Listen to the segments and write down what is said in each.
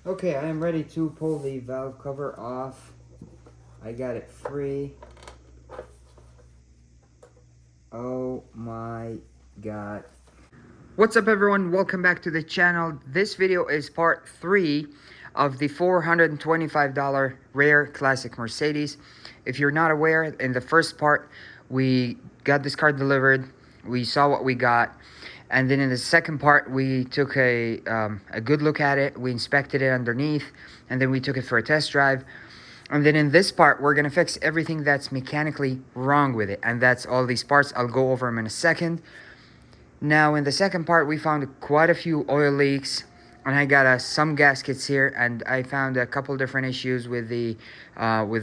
Okay, I am ready to pull the valve cover off. I got it free. Oh my god. What's up everyone? Welcome back to the channel. This video is part 3 of the $425 rare classic Mercedes. If you're not aware, in the first part we got this car delivered, we saw what we got, and then in the second part we took a good look at it, we inspected it underneath, and then we took it for a test drive. And then in this part, we're gonna fix everything that's mechanically wrong with it, and that's all these parts. I'll go over them in a second. Now, in the second part, we found quite a few oil leaks, and I got some gaskets here, and I found a couple different issues with the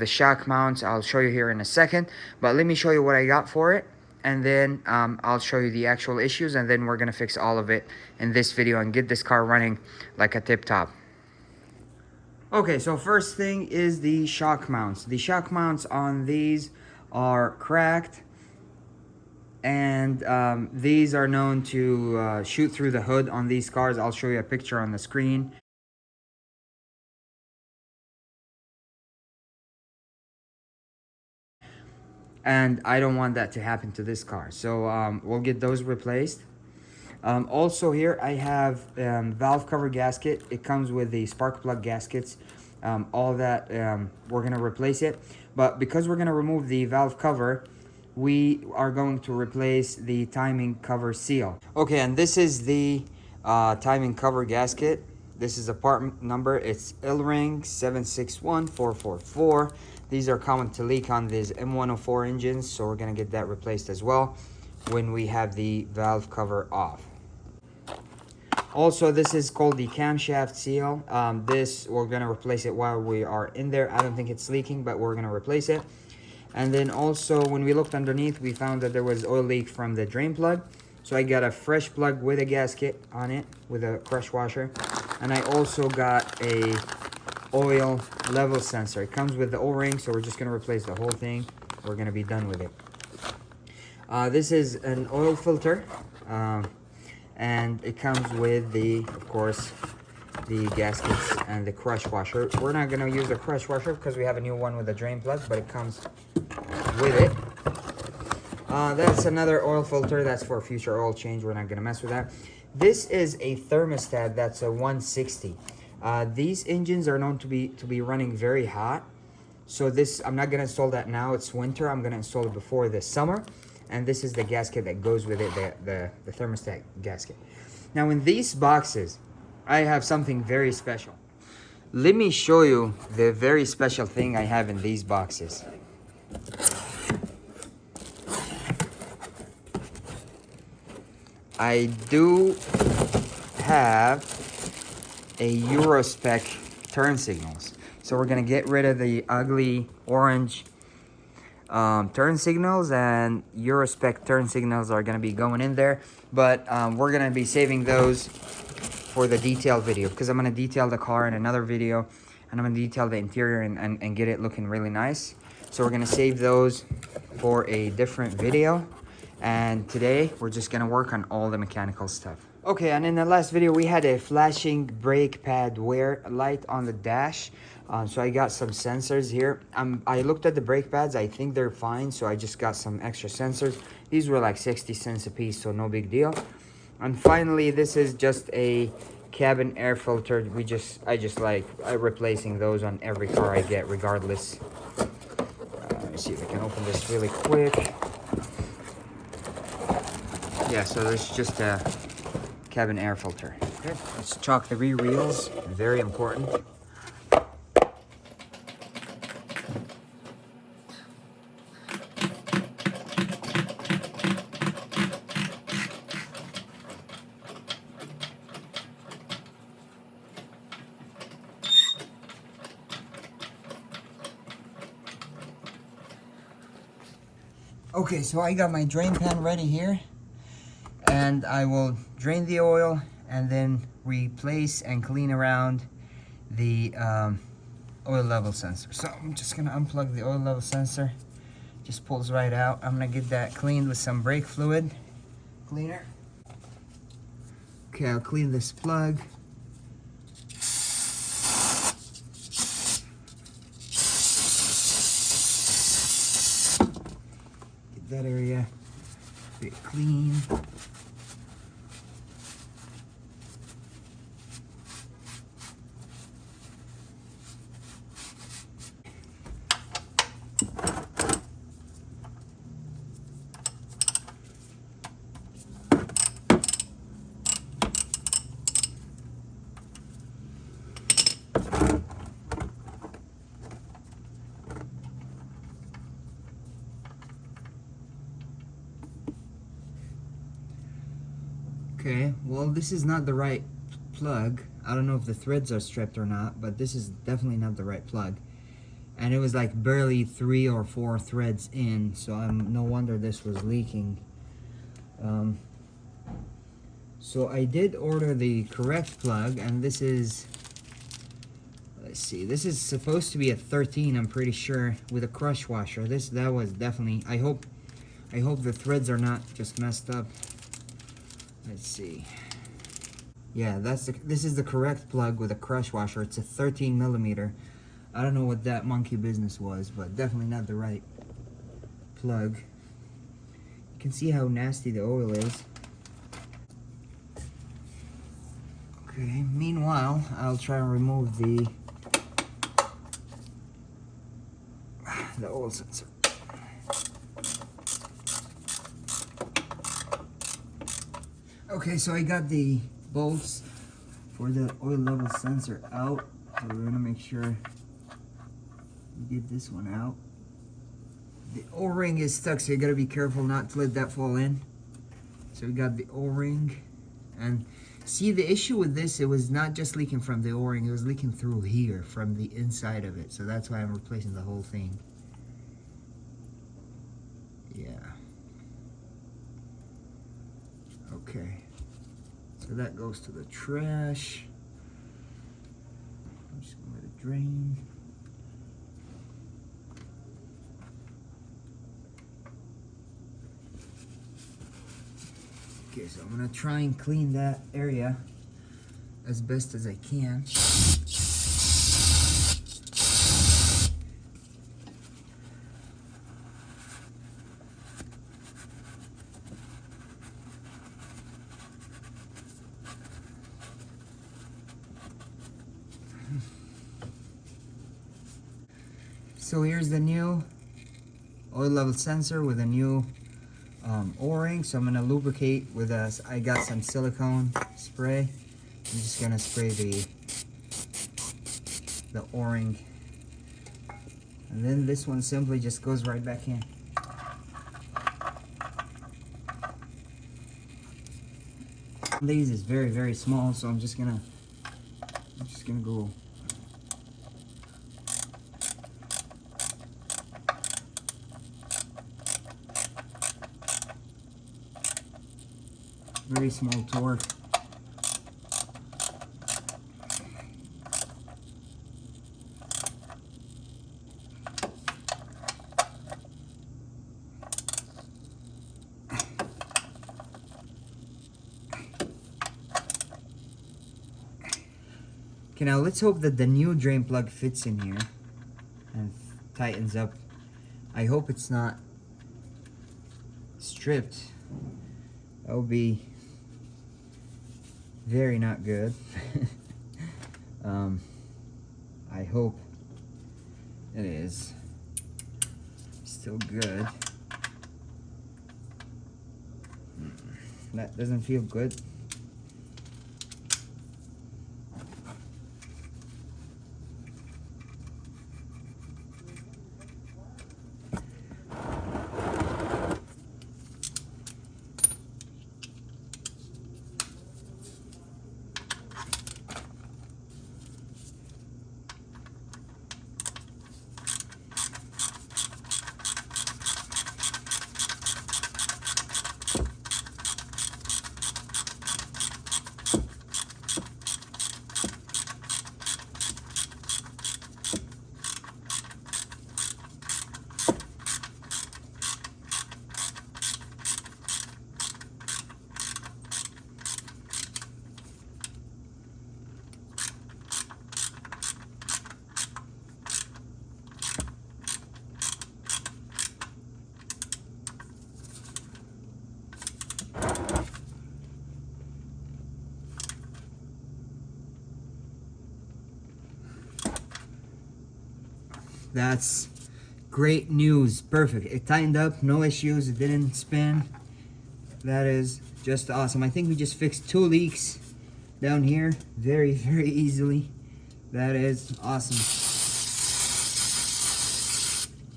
shock mounts. I'll show you here in a second, but let me show you what I got for it, and then I'll show you the actual issues, and then we're gonna fix all of it in this video and get this car running like a tip-top. Okay, so first thing is the shock mounts. The shock mounts on these are cracked, and these are known to shoot through the hood on these cars. I'll show you a picture on the screen. And I don't want that to happen to this car, so we'll get those replaced. Also here I have valve cover gasket. It comes with the spark plug gaskets. All that, we're gonna replace it, but because we're gonna remove the valve cover, we are going to replace the timing cover seal. Okay, and this is the timing cover gasket. This is a part number. It's L-ring 761444. These are common to leak on these M104 engines, so we're gonna get that replaced as well when we have the valve cover off. Also, this is called the camshaft seal. This, we're gonna replace it while we are in there. I don't think it's leaking, but we're gonna replace it. And then also, when we looked underneath, we found that there was oil leak from the drain plug. So I got a fresh plug with a gasket on it, with a crush washer. And I also got a oil level sensor. It comes with the O-ring, so we're just gonna replace the whole thing. We're gonna be done with it. This is an oil filter. And it comes with of course, the gaskets and the crush washer. We're not gonna use the crush washer because we have a new one with a drain plug, but it comes with it. That's another oil filter. That's for future oil change. We're not gonna mess with that. This is a thermostat. That's a 160. These engines are known to be running very hot. So this, I'm not gonna install that now. It's winter. I'm gonna install it before the summer. And this is the gasket that goes with it, the thermostat gasket. Now in these boxes, I have something very special. Let me show you the very special thing I have in these boxes. I do have a Eurospec turn signals. So we're gonna get rid of the ugly orange turn signals, and Eurospec turn signals are going to be going in there, but we're going to be saving those for the detail video, because I'm going to detail the car in another video, and I'm going to detail the interior and get it looking really nice. So we're going to save those for a different video, and today we're just going to work on all the mechanical stuff. Okay, and in the last video we had a flashing brake pad wear light on the dash. So I got some sensors here. I looked at the brake pads. I think they're fine, so I just got some extra sensors. These were like 60 cents a piece, so no big deal. And finally, this is just a cabin air filter. I just like replacing those on every car I get, regardless. Let me see if I can open this really quick. Yeah, so there's just a cabin air filter. Okay, let's chalk the rear wheels. Very important. Okay, so I got my drain pan ready here, and I will drain the oil and then replace and clean around the oil level sensor. So I'm just gonna unplug the oil level sensor. Just pulls right out. I'm gonna get that cleaned with some brake fluid cleaner. Okay, I'll clean this plug. keep that area a bit clean. Okay, well, this is not the right plug. I don't know if the threads are stripped or not, but this is definitely not the right plug. And it was like barely 3 or 4 threads in, so no wonder this was leaking. So I did order the correct plug, and this is, let's see, this is supposed to be a 13, I'm pretty sure, with a crush washer. That was definitely, I hope the threads are not just messed up. Let's see. Yeah, this is the correct plug with a crush washer. It's a 13 millimeter. I don't know what that monkey business was, but definitely not the right plug. You can see how nasty the oil is. Okay, meanwhile, I'll try and remove the oil sensor. Okay, so I got the bolts for the oil level sensor out. So we're gonna make sure we get this one out. The O-ring is stuck, so you gotta be careful not to let that fall in. So we got the O-ring, and see, the issue with this, it was not just leaking from the O-ring, it was leaking through here from the inside of it. So that's why I'm replacing the whole thing. Yeah. Okay. So that goes to the trash. I'm just gonna let it drain. Okay, so I'm gonna try and clean that area as best as I can. So here's the new oil level sensor with a new O-ring. So I'm gonna lubricate with I got some silicone spray. I'm just gonna spray the O-ring, and then this one simply just goes right back in. These is very, very small, so I'm just gonna go. Very small torque. Okay, now let's hope that the new drain plug fits in here and tightens up. I hope it's not stripped. That would be very not good. I hope it is still good. That doesn't feel good. That's great news. Perfect. It tightened up, no issues, it didn't spin. That is just awesome. I think we just fixed 2 leaks down here very, very easily. That is awesome.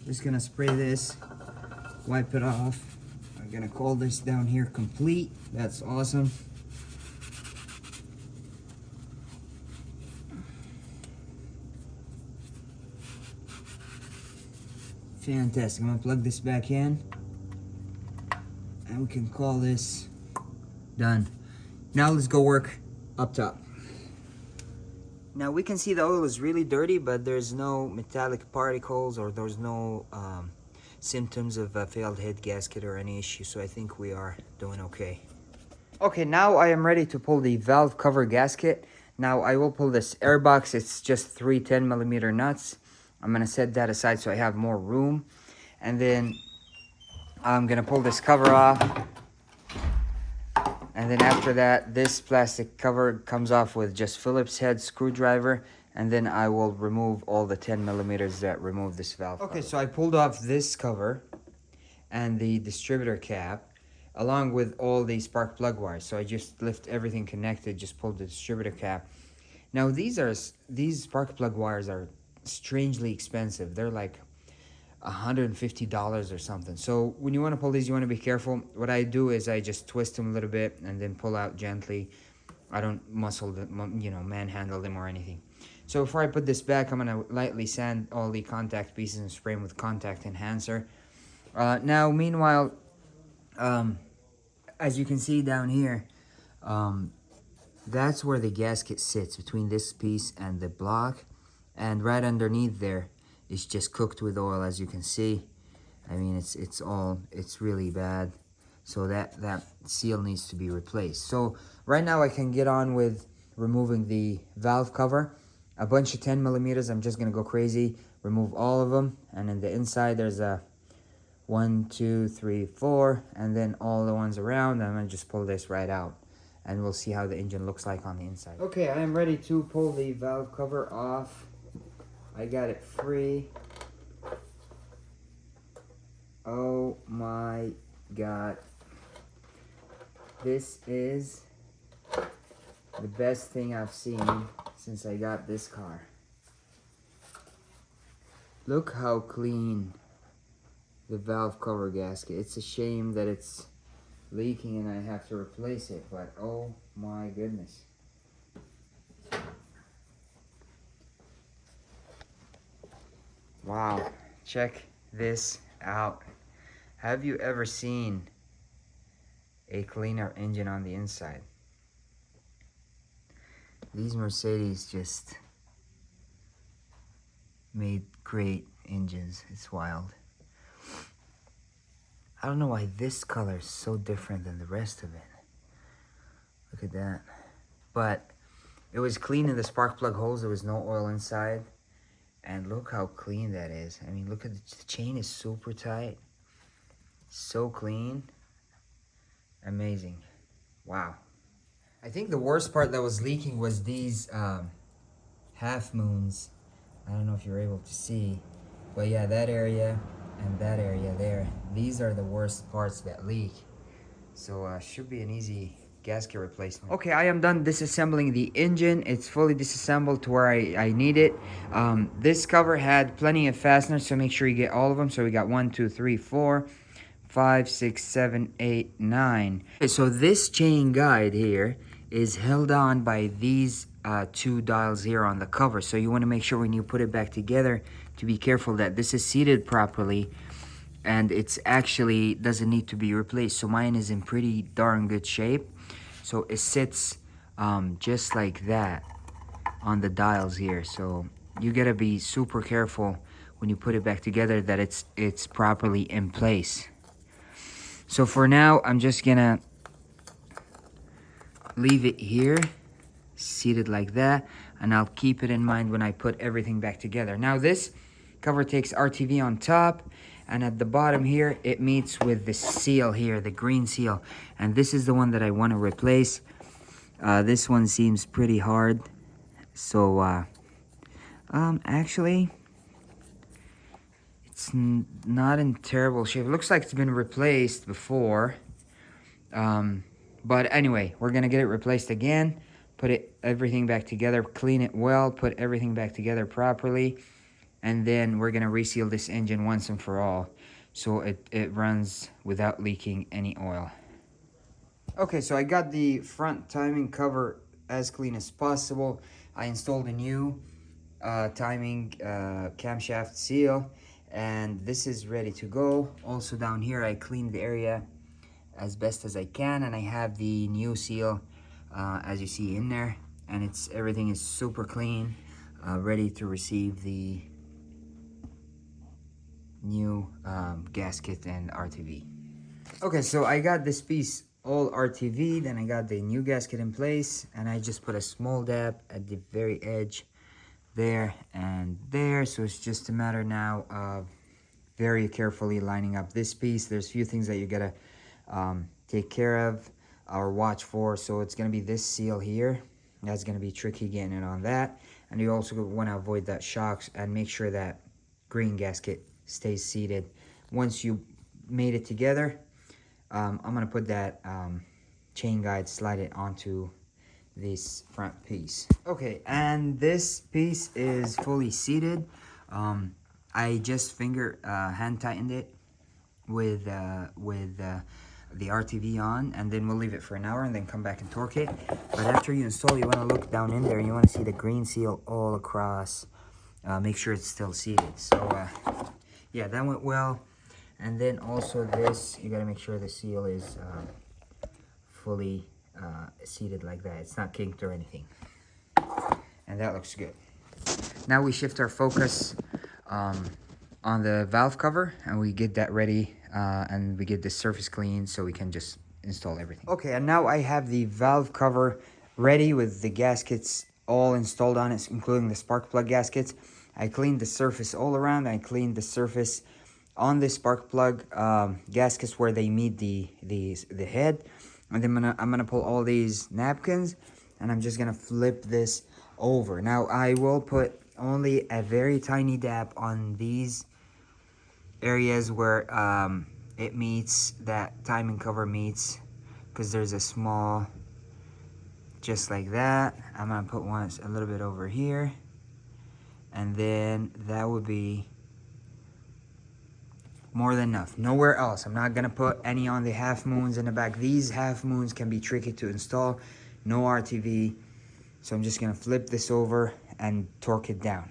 Just gonna spray this, wipe it off. I'm gonna call this down here complete. That's awesome. Fantastic. I'm gonna plug this back in and we can call this done. Now let's go work up top. Now we can see the oil is really dirty, but there's no metallic particles or there's no symptoms of a failed head gasket or any issue, so I think we are doing okay. Okay, now I am ready to pull the valve cover gasket. Now I will pull this air box. It's just 3 10mm nuts. I'm gonna set that aside so I have more room, and then I'm gonna pull this cover off, and then after that this plastic cover comes off with just Phillips head screwdriver, and then I will remove all the 10mm that remove this valve cover. Okay, so I pulled off this cover and the distributor cap along with all the spark plug wires. So I just lift everything connected, just pulled the distributor cap. Now these spark plug wires are strangely expensive. They're like $150 or something. So when you want to pull these, you want to be careful. What I do is I just twist them a little bit and then pull out gently. I don't muscle them, you know, manhandle them or anything. So before I put this back, I'm gonna lightly sand all the contact pieces and spray them with contact enhancer. Now meanwhile, as you can see down here, that's where the gasket sits, between this piece and the block. And right underneath there is just cooked with oil, as you can see. I mean, it's really bad. So that seal needs to be replaced. So right now I can get on with removing the valve cover. A bunch of 10mm, I'm just gonna go crazy, remove all of them. And in the inside there's a 1, 2, 3, 4, and then all the ones around. I'm gonna just pull this right out, and we'll see how the engine looks like on the inside. Okay, I am ready to pull the valve cover off. I got it free. Oh my God. This is the best thing I've seen since I got this car. Look how clean the valve cover gasket. It's a shame that it's leaking and I have to replace it, but oh my goodness. Wow, check this out. Have you ever seen a cleaner engine on the inside? These Mercedes just made great engines. It's wild. I don't know why this color is so different than the rest of it. Look at that. But it was clean in the spark plug holes. There was no oil inside. And look how clean that is. I mean, look at the chain is super tight. So clean. Amazing. Wow. I think the worst part that was leaking was these half moons. I don't know if you're able to see. But yeah, that area and that area there. These are the worst parts that leak. So should be an easy gasket replacement. Okay, I am done disassembling the engine. It's fully disassembled to where I need it. This cover had plenty of fasteners, so make sure you get all of them. So we got 1, 2, 3, 4, 5, 6, 7, 8, 9. Okay, so this chain guide here is held on by these 2 dials here on the cover. So you want to make sure when you put it back together to be careful that this is seated properly, and it's actually doesn't need to be replaced. So mine is in pretty darn good shape. So it sits just like that on the dials here. So you gotta be super careful when you put it back together that it's properly in place. So for now, I'm just gonna leave it here, seated like that, and I'll keep it in mind when I put everything back together. Now this cover takes RTV on top, and at the bottom here, it meets with the seal here, the green seal. And this is the one that I want to replace. This one seems pretty hard. So, actually, it's not in terrible shape. It looks like it's been replaced before. But anyway, we're gonna get it replaced again, put everything back together, clean it well, put everything back together properly, and then we're gonna reseal this engine once and for all, so it runs without leaking any oil. Okay, so I got the front timing cover as clean as possible. I installed a new timing camshaft seal, and this is ready to go. Also down here, I cleaned the area as best as I can, and I have the new seal as you see in there, and everything is super clean, ready to receive the new gasket and RTV. Okay, so I got this piece all RTV, then I got the new gasket in place, and I just put a small dab at the very edge there and there. So it's just a matter now of very carefully lining up this piece. There's a few things that you gotta take care of or watch for. So it's gonna be this seal here. That's gonna be tricky getting it on that, and you also want to avoid that shocks and make sure that green gasket stays seated. Once you made it together, I'm gonna put that chain guide, slide it onto this front piece. Okay, and this piece is fully seated. I just hand tightened it with the RTV on, and then we'll leave it for an hour and then come back and torque it. But after you install, you want to look down in there and you want to see the green seal all across. Make sure it's still seated. So yeah, that went well. And then also this, you got to make sure the seal is fully seated like that. It's not kinked or anything. And that looks good. Now we shift our focus on the valve cover, and we get that ready, and we get the surface clean so we can just install everything. Okay, and now I have the valve cover ready with the gaskets all installed on it, including the spark plug gaskets. I cleaned the surface all around. I cleaned the surface on the spark plug gaskets where they meet the head, and then I'm gonna pull all these napkins, and I'm just gonna flip this over. Now I will put only a very tiny dab on these areas where it meets, that timing cover meets, because there's a small, just like that. I'm gonna put one a little bit over here, and then that would be more than enough. Nowhere else. I'm not gonna put any on the half moons in the back. These half moons can be tricky to install. No RTV. So I'm just gonna flip this over and torque it down.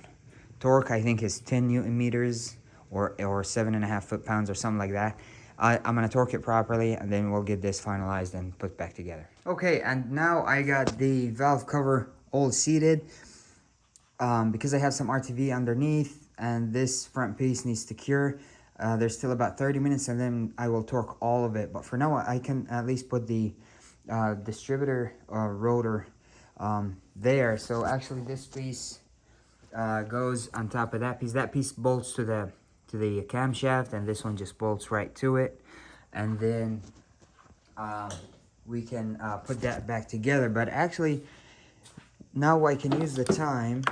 Torque, I think, is 10 Newton meters or 7.5 foot-pounds or something like that. I'm gonna torque it properly, and then we'll get this finalized and put back together. Okay, and now I got the valve cover all seated. Because I have some RTV underneath and this front piece needs to cure, there's still about 30 minutes, and then I will torque all of it. But for now, I can at least put the distributor rotor there. So actually this piece goes on top of that piece. That piece bolts to the camshaft, and this one just bolts right to it. And then we can put that back together. But actually, now I can use the time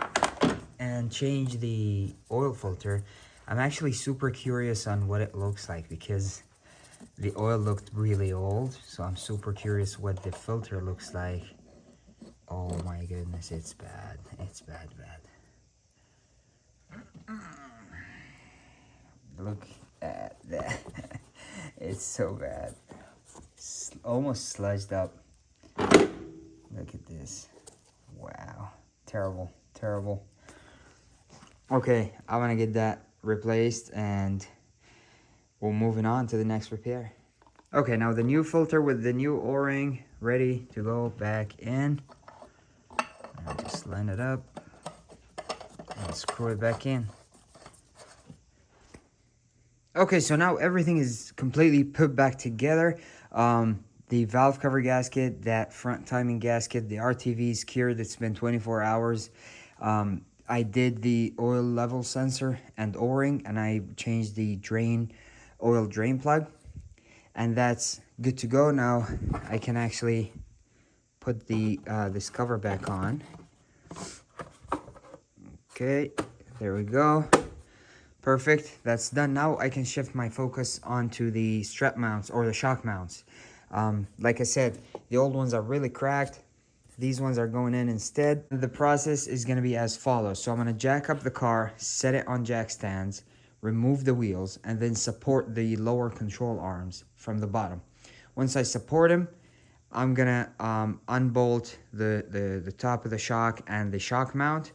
and change the oil filter. I'm actually super curious on what it looks like, because the oil looked really old. So I'm super curious what the filter looks like. Oh my goodness, it's bad. It's bad. Look at that. It's so bad. Almost sludged up. Look at this. Wow. Terrible. Okay, I'm gonna get that replaced, and we're moving on to the next repair. Okay, now the new filter with the new O-ring ready to go back in. And just line it up and screw it back in. Okay, so now everything is completely put back together. The valve cover gasket, that front timing gasket, the RTV is cured. It's been 24 hours. I did the oil level sensor and O-ring, and I changed the oil drain plug, and that's good to go. Now I can actually put this cover back on. Okay, there we go. Perfect, that's done. Now I can shift my focus onto the strap mounts or the shock mounts. Like I said, the old ones are really cracked. These ones are going in instead. The process is going to be as follows. So I'm going to jack up the car, set it on jack stands, remove the wheels, and then support the lower control arms from the bottom. Once I support them, I'm going to unbolt the top of the shock and the shock mount.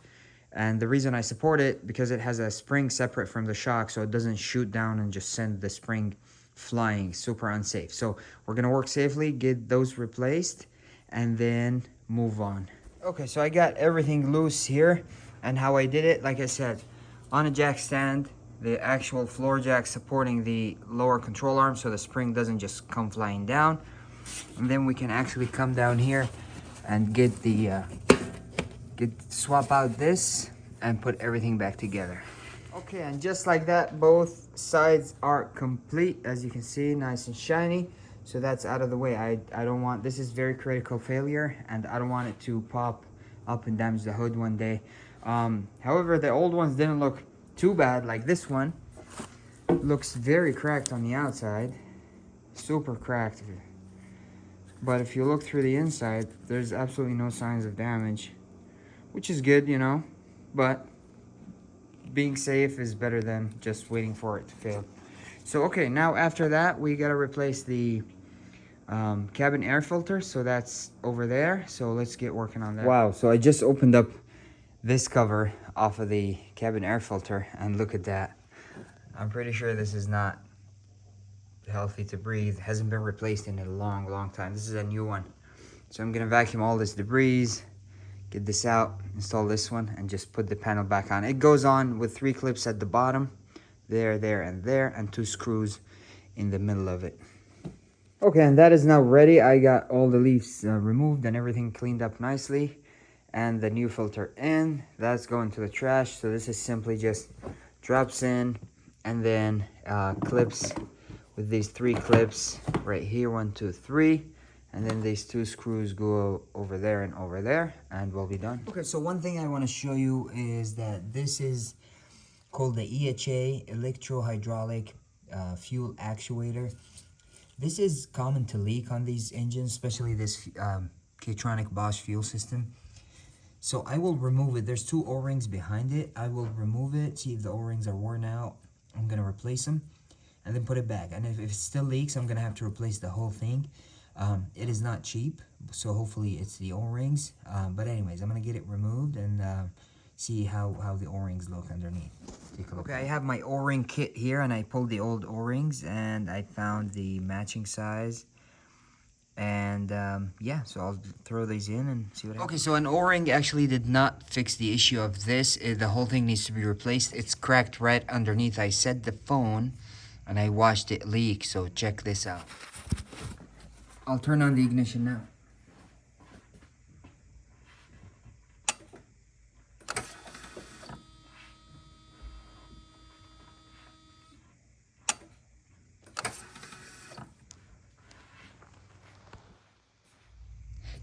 And the reason I support it, because it has a spring separate from the shock, so it doesn't shoot down and just send the spring flying. Super unsafe. So we're going to work safely, get those replaced, and then move on. Okay, so I got everything loose here, and how I did it, like I said, on a jack stand, the actual floor jack supporting the lower control arm so the spring doesn't just come flying down. And then we can actually come down here and get the swap out this and put everything back together. Okay, and just like that, both sides are complete, as you can see, nice and shiny. So that's out of the way. I don't want, this is very critical failure, and I don't want it to pop up and damage the hood one day. However, the old ones didn't look too bad. Like this one looks very cracked on the outside, super cracked. But if you look through the inside, there's absolutely no signs of damage, which is good, you know, but being safe is better than just waiting for it to fail. So, okay, now after that, we gotta replace the cabin air filter, so that's over there. So let's get working on that. Wow, so I just opened up this cover off of the cabin air filter, and look at that. I'm pretty sure this is not healthy to breathe. It hasn't been replaced in a long time. This is a new one. So I'm gonna vacuum all this debris, get this out, install this one, and just put the panel back on. It goes on with 3 clips at the bottom, there, and 2 screws in the middle of it. Okay, and that is now ready. I got all the leaves removed and everything cleaned up nicely, and the new filter in. That's going to the trash. So this is simply just drops in, and then clips with these 3 clips right here, 1, 2, 3. And then these 2 screws go over there and over there, and we'll be done. Okay, so one thing I want to show you is that this is called the EHA, electro-hydraulic fuel actuator. This is common to leak on these engines, especially this K-tronic Bosch fuel system. So I will remove it. There's 2 O-rings behind it. I will remove it, see if the O-rings are worn out. I'm going to replace them and then put it back. And if it still leaks, I'm going to have to replace the whole thing. It is not cheap, so hopefully it's the O-rings. But anyways, I'm going to get it removed and see how the O-rings look underneath. Take a look. Okay, I have my O-ring kit here, and I pulled the old O-rings, and I found the matching size. And yeah, so I'll throw these in and see what happens. Okay, so an O-ring actually did not fix the issue of this. The whole thing needs to be replaced. It's cracked right underneath. I set the phone, and I watched it leak, so check this out. I'll turn on the ignition now.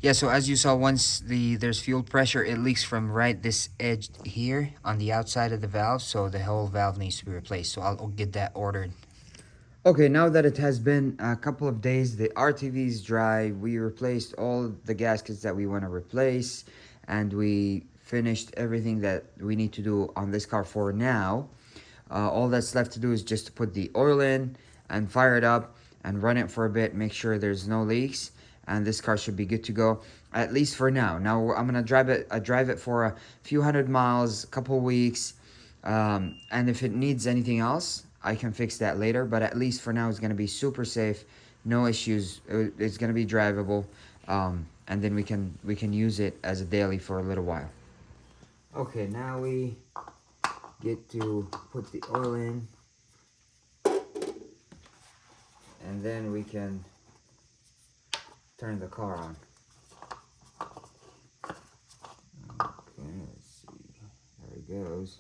Yeah, so as you saw, once there's fuel pressure, it leaks from right this edge here on the outside of the valve, so the whole valve needs to be replaced. So I'll get that ordered. Okay, now that it has been a couple of days, the RTV is dry. We replaced all the gaskets that we want to replace, and we finished everything that we need to do on this car for now. All that's left to do is just to put the oil in and fire it up and run it for a bit, make sure there's no leaks, and this car should be good to go, at least for now. Now I'm gonna drive it for a few hundred miles, a couple weeks, and if it needs anything else, I can fix that later. But at least for now, it's gonna be super safe, no issues. It's gonna be drivable, and then we can use it as a daily for a little while. Okay, now we get to put the oil in, and then we can turn the car on. Okay, let's see. There it goes.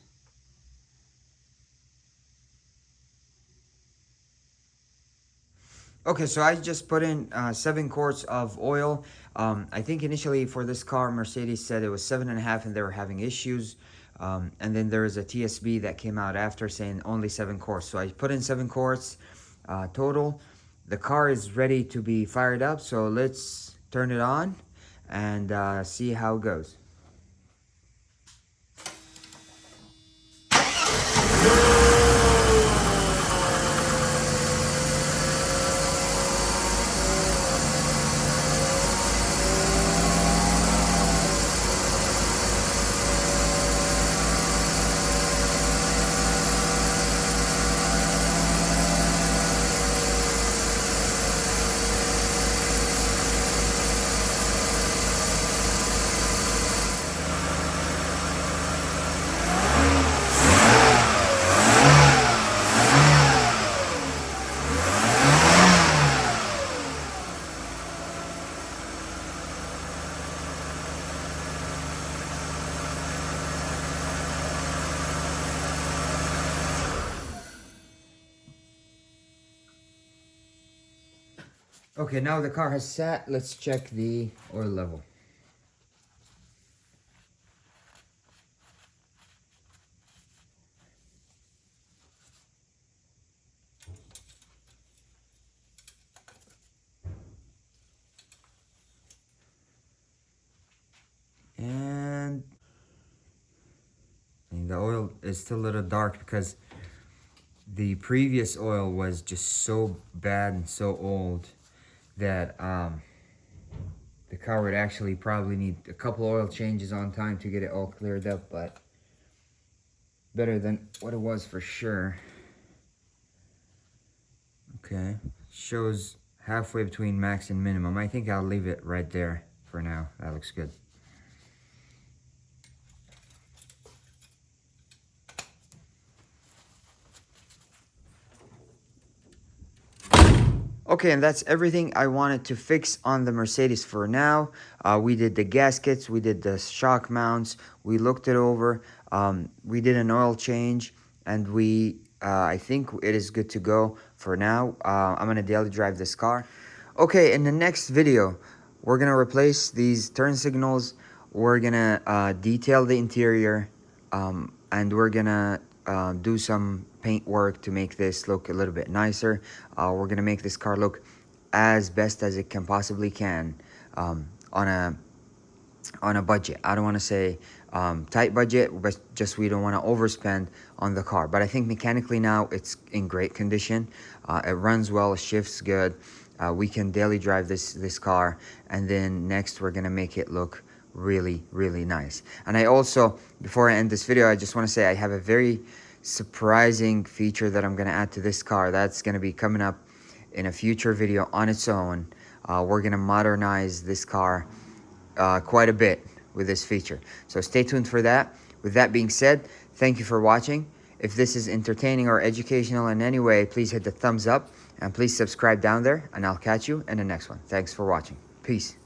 Okay, so I just put in 7 quarts of oil. I think initially for this car, Mercedes said it was 7.5, and they were having issues And then there is a TSB that came out after saying only 7 quarts. So I put in 7 quarts total. The car is ready to be fired up, so let's turn it on and see how it goes. Okay, now the car has sat. Let's check the oil level. And the oil is still a little dark because the previous oil was just so bad and so old that the car would actually probably need a couple oil changes on time to get it all cleared up, but better than what it was for sure. Okay, shows halfway between max and minimum. I think I'll leave it right there for now. That looks good. Okay, and that's everything I wanted to fix on the Mercedes for now. We did the gaskets, we did the shock mounts, we looked it over, we did an oil change, and I think it is good to go for now. I'm gonna daily drive this car. Okay, in the next video, we're gonna replace these turn signals, we're gonna detail the interior, and we're gonna do some paint work to make this look a little bit nicer. We're gonna make this car look as best as it can possibly can on a budget. I don't want to say tight budget, but just we don't want to overspend on the car. But I think mechanically now it's in great condition. It runs well, it shifts good. We can daily drive this car, and then next we're gonna make it look really, really nice. And I also, before I end this video, I just want to say I have a very surprising feature that I'm going to add to this car that's going to be coming up in a future video on its own. We're going to modernize this car quite a bit with this feature, so stay tuned for that. With that being said, thank you for watching. If this is entertaining or educational in any way, please hit the thumbs up and please subscribe down there, and I'll catch you in the next one. Thanks for watching. Peace.